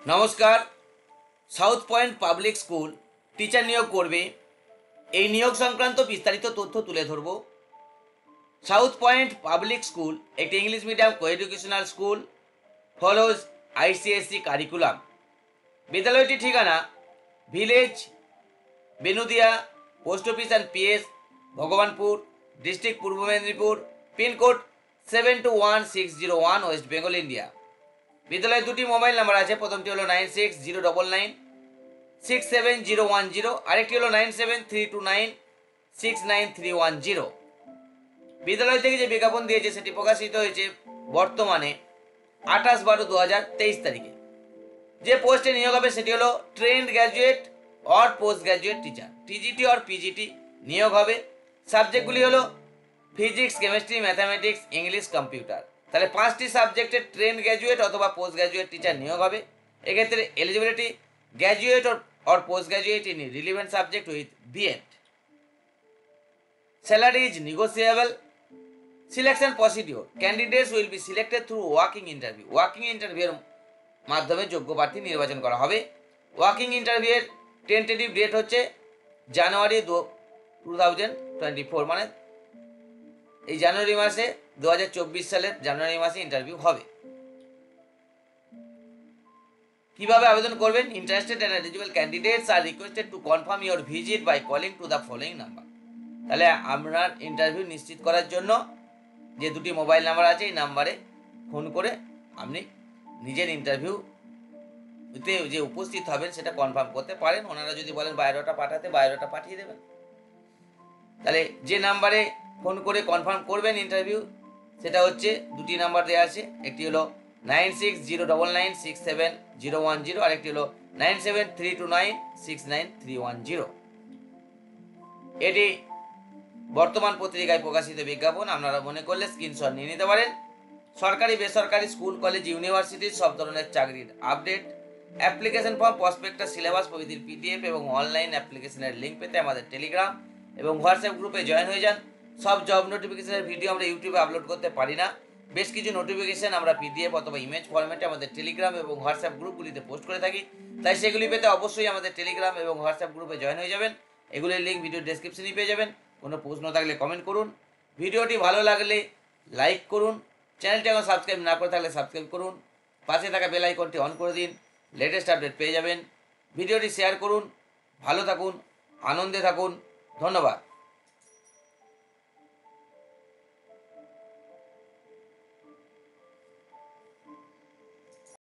নমস্কার। South point public school teacher নিয়োগ করবে, এই নিয়োগ সংক্রান্ত বিস্তারিত তথ্য তুলে ধরব। সাউথ পয়েন্ট পাবলিক স্কুল একটি English medium coeducational school, follows ICSE curriculum. বিদ্যালয়টির ঠিকানা village Benudia, post office and PS, Bhagabanpur, district Purba Medinipur, pin code 721601, West Bengal, India. বিদ্যালয়ে দুটি মোবাইল নাম্বার আছে। প্রথমটি হলো 9609967010, আরেকটি হলো 9732969310। বিদ্যালয় থেকে যে বিজ্ঞাপন দিয়েছে সেটি প্রকাশিত হয়েছে বর্তমানে 28/12/2023 তারিখে। যে পোস্টে নিয়োগ হবে সেটি হলো trend graduate or post graduate teacher, TGT or PGT নিয়োগ হবে। সাবজেক্টগুলি হলো physics, chemistry, mathematics, English, computer. তাহলে 5টি সাবজেক্টের ট্রেন্ড গ্র্যাজুয়েট অথবা পোস্ট গ্র্যাজুয়েট টিচার নিয়োগ হবে। এক্ষেত্রে eligibility graduate or post graduate in relevant subject with B Ed. Salary is negotiable. Selection procedure, candidates will be selected through walking interview. Walking ইন্টারভিউর মাধ্যমে যোগ্য প্রার্থী নির্বাচন করা হবে। ওয়াকিং ইন্টারভিউয়ের টেন্টেটিভ ডেট হচ্ছে জানুয়ারি 2024, মানে এই জানুয়ারি মাসে 2024 সালের জানুয়ারি মাসে ইন্টারভিউ হবে। কিভাবে আবেদন করবেন? Interested and eligible candidates are requested to confirm your visit by calling to the following number. তাহলে আপনার ইন্টারভিউ নিশ্চিত করার জন্য যে দুটি মোবাইল নাম্বার আছে এই নাম্বারে ফোন করে আপনি নিজের ইন্টারভিউতে যে উপস্থিত হবেন সেটা কনফার্ম করতে পারেন। ওনারা যদি বলেন বায়োডাটা পাঠাতে, বায়োডাটা পাঠিয়ে দেবেন। তাহলে যে নাম্বারে ফোন করে কনফার্ম করবেন ইন্টারভিউ, সেটা হচ্ছে দুটি নাম্বার দেওয়া আছে। একটি হলো 9609967010, আর একটি হলো 9732969310। এটি বর্তমান পত্রিকায় প্রকাশিত বিজ্ঞাপন। আপনারা মনে করলে স্ক্রিনশট নিয়ে নিতে পারেন। সরকারি, বেসরকারি, স্কুল, কলেজ, ইউনিভার্সিটির সব ধরনের চাকরির update, application form, prospectus, syllabus প্রভৃতির পিডিএফ এবং অনলাইন অ্যাপ্লিকেশনের লিঙ্ক পেতে আমাদের টেলিগ্রাম এবং হোয়াটসঅ্যাপ গ্রুপে জয়েন হয়ে যান। সব জব নোটিফিকেশনের ভিডিও আমরা ইউটিউবে আপলোড করতে পারি না। বেশ কিছু নোটিফিকেশন আমরা পিডিএফ অথবা ইমেজ ফরম্যাটে আমাদের টেলিগ্রাম এবং হোয়াটসঅ্যাপ গ্রুপগুলিতে পোস্ট করে থাকি। তাই সেগুলি পেতে অবশ্যই আমাদের টেলিগ্রাম এবং হোয়াটসঅ্যাপ গ্রুপে জয়েন হয়ে যাবেন। এগুলির লিঙ্ক ভিডিও ডেসক্রিপশনে পেয়ে যাবেন। কোনো প্রশ্ন থাকলে কমেন্ট করুন। ভিডিওটি ভালো লাগলে লাইক করুন। চ্যানেলটি এখন সাবস্ক্রাইব না করে থাকলে সাবস্ক্রাইব করুন। পাশে থাকা বেল আইকনটি অন করে দিন, লেটেস্ট আপডেট পেয়ে যাবেন। ভিডিওটি শেয়ার করুন। ভালো থাকুন, আনন্দে থাকুন। ধন্যবাদ।